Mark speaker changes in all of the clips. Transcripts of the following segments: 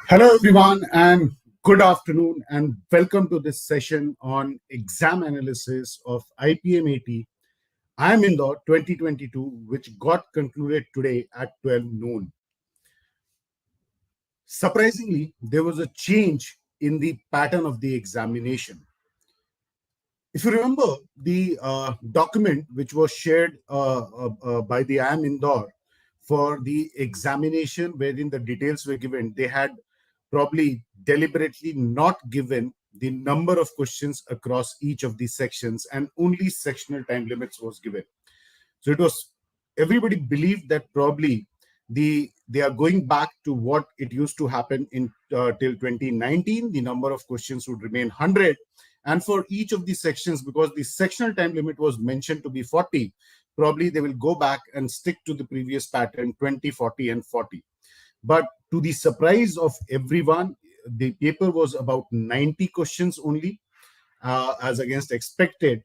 Speaker 1: Hello, everyone, and good afternoon, and welcome to this session on exam analysis of IPMAT. I'm Indore 2022, which got concluded today at 12 noon. Surprisingly, there was a change in the pattern of the examination. If you remember the document which was shared by the IIM Indore for the examination, wherein the details were given, they had probably deliberately not given the number of questions across each of these sections, and only sectional time limits was given. So it was, everybody believed that probably they are going back to what it used to happen in till 2019. The number of questions would remain 100, and for each of these sections, because the sectional time limit was mentioned to be 40, probably they will go back and stick to the previous pattern, 20, 40, and 40. But to the surprise of everyone, the paper was about 90 questions only, as against expected.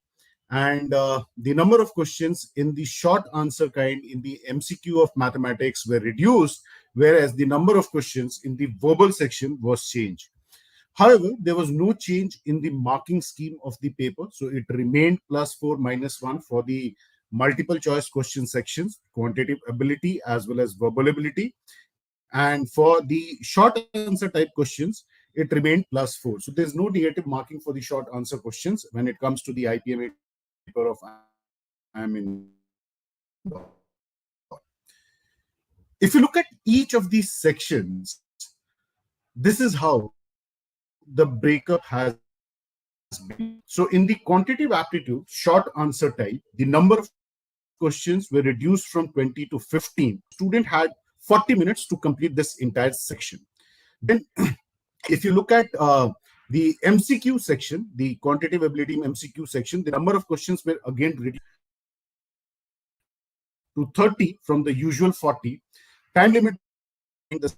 Speaker 1: And the number of questions in the short answer kind in the MCQ of mathematics were reduced, whereas the number of questions in the verbal section was changed. However, there was no change in the marking scheme of the paper. So it remained +4, -1 for the multiple choice question sections, quantitative ability as well as verbal ability. And for the short answer type questions, it remained +4. So there's no negative marking for the short answer questions when it comes to the IPMA paper of IIM Indore. If you look at each of these sections, this is how the breakup has been. So in the quantitative aptitude, short answer type, the number of questions were reduced from 20 to 15. Student had 40 minutes to complete this entire section. Then, if you look at the MCQ section, the quantitative ability MCQ section, the number of questions were again reduced to 30 from the usual 40. Time limit was remained the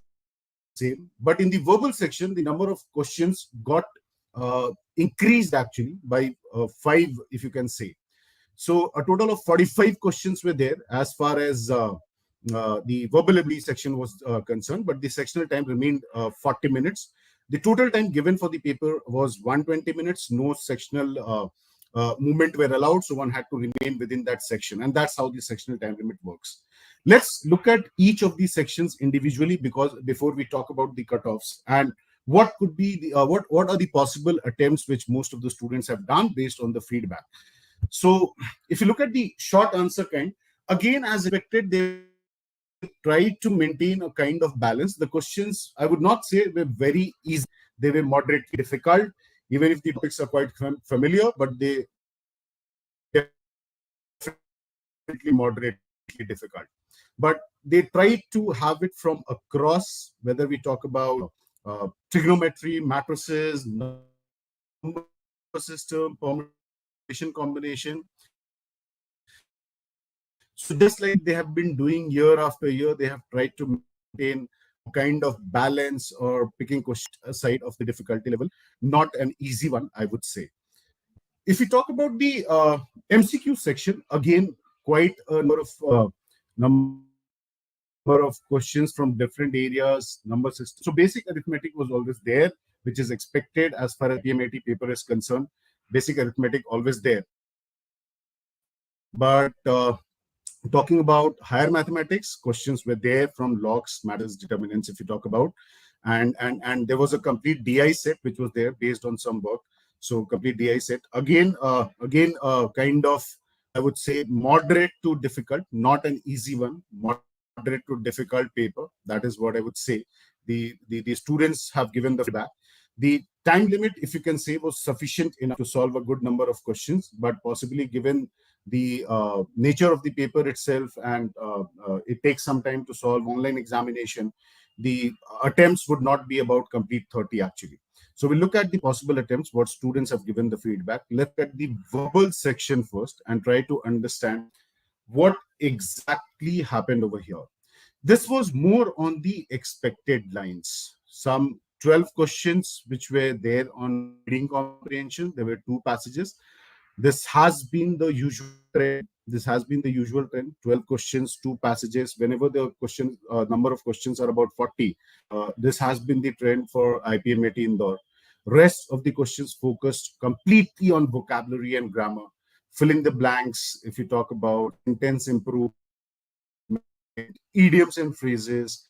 Speaker 1: same, but in the verbal section, the number of questions got increased actually by 5, if you can say. So a total of 45 questions were there as far as the verbal ability section was concerned, but the sectional time remained 40 minutes. The total time given for the paper was 120 minutes. No sectional movement were allowed, so one had to remain within that section, and that's how the sectional time limit works. Let's look at each of these sections individually, because before we talk about the cutoffs and what could be the what are the possible attempts which most of the students have done based on the feedback. So if you look at the short answer kind, again, as expected, they tried to maintain a kind of balance. The questions, I would not say were very easy. They were moderately difficult, even if the topics are quite familiar, but they definitely moderately difficult. But they tried to have it from across, whether we talk about trigonometry, matrices, number system, permutation combination. So just like they have been doing year after year, they have tried to maintain some kind of balance or picking questions aside of the difficulty level. Not an easy one, I would say. If we talk about the MCQ section, again, quite a number of questions from different areas, number system. So basic arithmetic was always there, which is expected as far as IPMAT paper is concerned. Basic arithmetic always there. But talking about higher mathematics, questions were there from logs, matters, determinants, if you talk about. And there was a complete DI set which was there based on some work. So complete DI set. Again, kind of, I would say, moderate to difficult, not an easy one, moderate to difficult paper. That is what I would say. The students have given the feedback. The time limit, if you can say, was sufficient enough to solve a good number of questions, but possibly given the nature of the paper itself, and it takes some time to solve online examination, the attempts would not be about complete 30 actually. So we look at the possible attempts, what students have given the feedback. Let's look at the verbal section first and try to understand what exactly happened over here. This was more on the expected lines. Some 12 questions which were there on reading comprehension. There were two passages. This has been the usual trend. This has been the usual trend. 12 questions, two passages. Whenever the question number of questions are about 40, this has been the trend for IPMAT Indore. Rest of the questions focused completely on vocabulary and grammar, filling the blanks. If you talk about sentence improvement, idioms and phrases,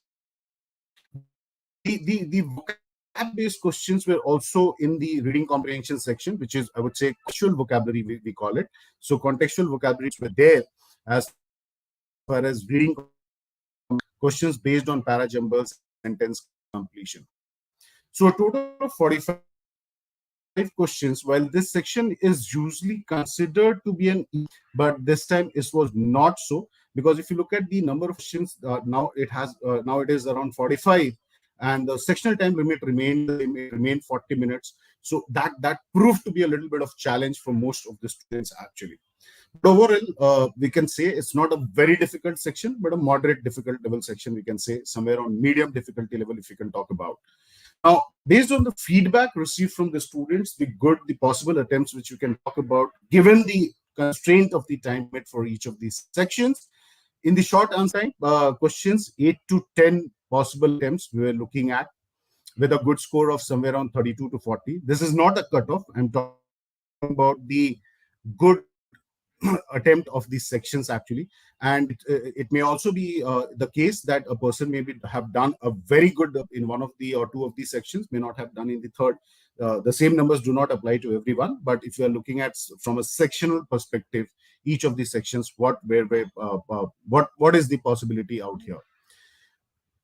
Speaker 1: the vocab based questions were also in the reading comprehension section, which is, I would say, contextual vocabulary, we call it. So contextual vocabularies were there as far as reading questions based on parajumbles and sentence completion. So a total of 45 questions. While this section is usually considered to be an easy, but this time it was not so, because if you look at the number of questions, now it is around 45, and the sectional time limit remained 40 minutes. So that proved to be a little bit of challenge for most of the students actually. But overall, we can say it's not a very difficult section, but a moderate difficult level section. We can say somewhere on medium difficulty level, if we can talk about. Now, based on the feedback received from the students, the possible attempts which you can talk about, given the constraint of the time limit for each of these sections, in the short answer time, questions 8 to 10 possible attempts we were looking at, with a good score of somewhere around 32 to 40. This is not a cutoff. I'm talking about the good attempt of these sections actually, and it may also be the case that a person maybe have done a very good in one of the or two of these sections, may not have done in the third. The same numbers do not apply to everyone, but if you are looking at from a sectional perspective, each of these sections, what is the possibility out here.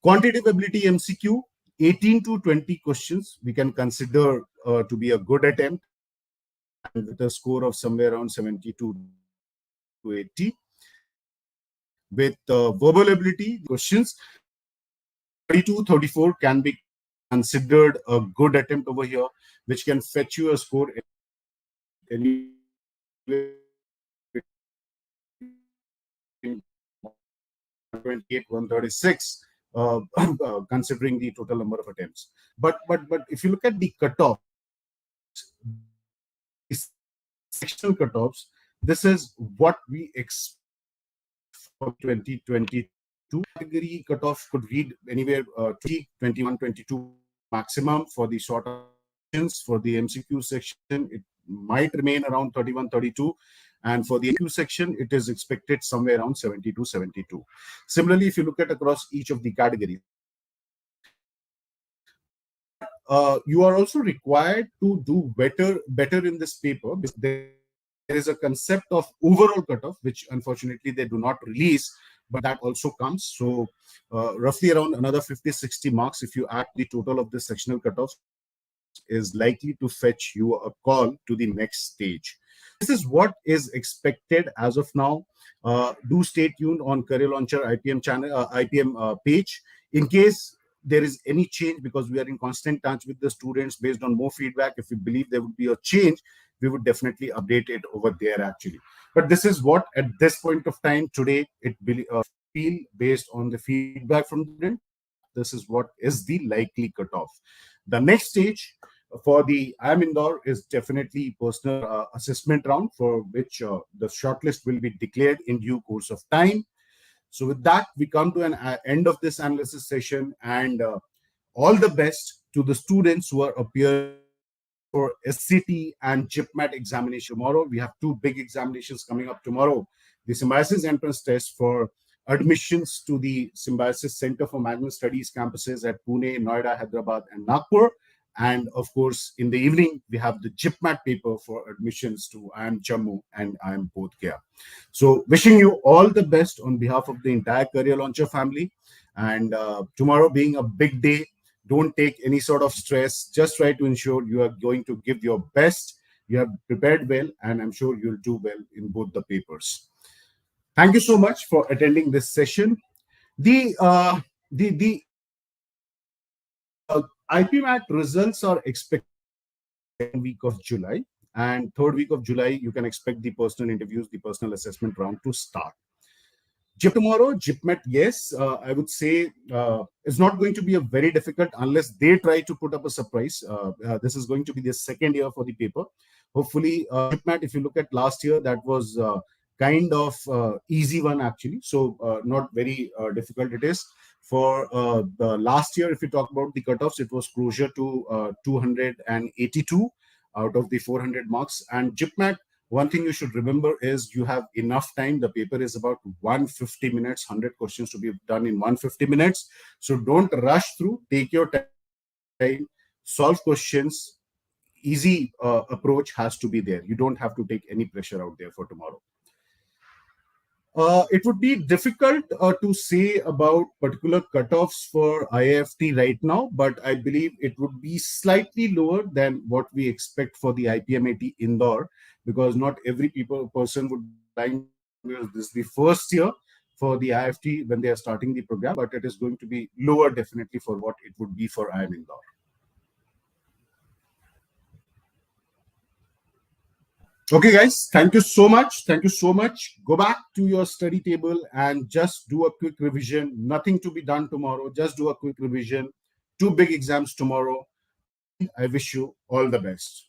Speaker 1: Quantitative ability MCQ, 18 to 20 questions we can consider to be a good attempt, and with a score of somewhere around 72 to 80. With verbal ability questions, 32, 34 can be considered a good attempt over here, which can fetch you a score anywhere between 128, 136, considering the total number of attempts. But if you look at the cutoff, sectional cutoffs, this is what we expect for 2022. Category cutoff could read anywhere 21, 22 maximum for the short questions. For the MCQ section, it might remain around 31, 32. And for the AQ section, it is expected somewhere around 72, 72. Similarly, if you look at across each of the categories, you are also required to do better in this paper, because there is a concept of overall cutoff, which unfortunately they do not release, but that also comes. So roughly around another 50, 60 marks, if you add the total of the sectional cutoffs, is likely to fetch you a call to the next stage. This is what is expected as of now. Do stay tuned on Career Launcher IPM channel, IPM page, in case there is any change, because we are in constant touch with the students based on more feedback. If we believe there would be a change, we would definitely update it over there actually. But this is what at this point of time today it feel based on the feedback from the student. This is what is the likely cutoff. The next stage for the IIM Indore is definitely personal assessment round, for which the shortlist will be declared in due course of time. So with that, we come to an end of this analysis session, and all the best to the students who are appearing for SCT and GIPMAT examination tomorrow. We have two big examinations coming up tomorrow. The Symbiosis Entrance Test for admissions to the Symbiosis Center for Management Studies campuses at Pune, Noida, Hyderabad, and Nagpur. And of course, in the evening, we have the GIPMAT paper for admissions to IIM Jammu and IIM Bodh Gaya. So wishing you all the best on behalf of the entire Career Launcher family. And tomorrow being a big day, don't take any sort of stress. Just try to ensure you are going to give your best. You have prepared well, and I'm sure you'll do well in both the papers. Thank you so much for attending this session. The IPMAT results are expected in week of July, and third week of July, you can expect the personal interviews, the personal assessment round to start. GIP tomorrow, GIPMAT, yes, I would say it's not going to be a very difficult unless they try to put up a surprise. This is going to be the second year for the paper. Hopefully, JIPMAT, if you look at last year, that was kind of easy one actually. So not very difficult it is. For the last year, if you talk about the cutoffs, it was closer to 282 out of the 400 marks. And JIPMAT, one thing you should remember is you have enough time. The paper is about 150 minutes, 100 questions to be done in 150 minutes. So don't rush through. Take your time, solve questions. Easy approach has to be there. You don't have to take any pressure out there for tomorrow. It would be difficult to say about particular cutoffs for IIFT right now, but I believe it would be slightly lower than what we expect for the IPMAT Indore, because not every person would be applying, because this is the first year for the IIFT when they are starting the program, but it is going to be lower definitely for what it would be for IIM Indore. Okay, guys, thank you so much. Thank you so much. Go back to your study table and just do a quick revision. Nothing to be done tomorrow. Just do a quick revision. Two big exams tomorrow. I wish you all the best.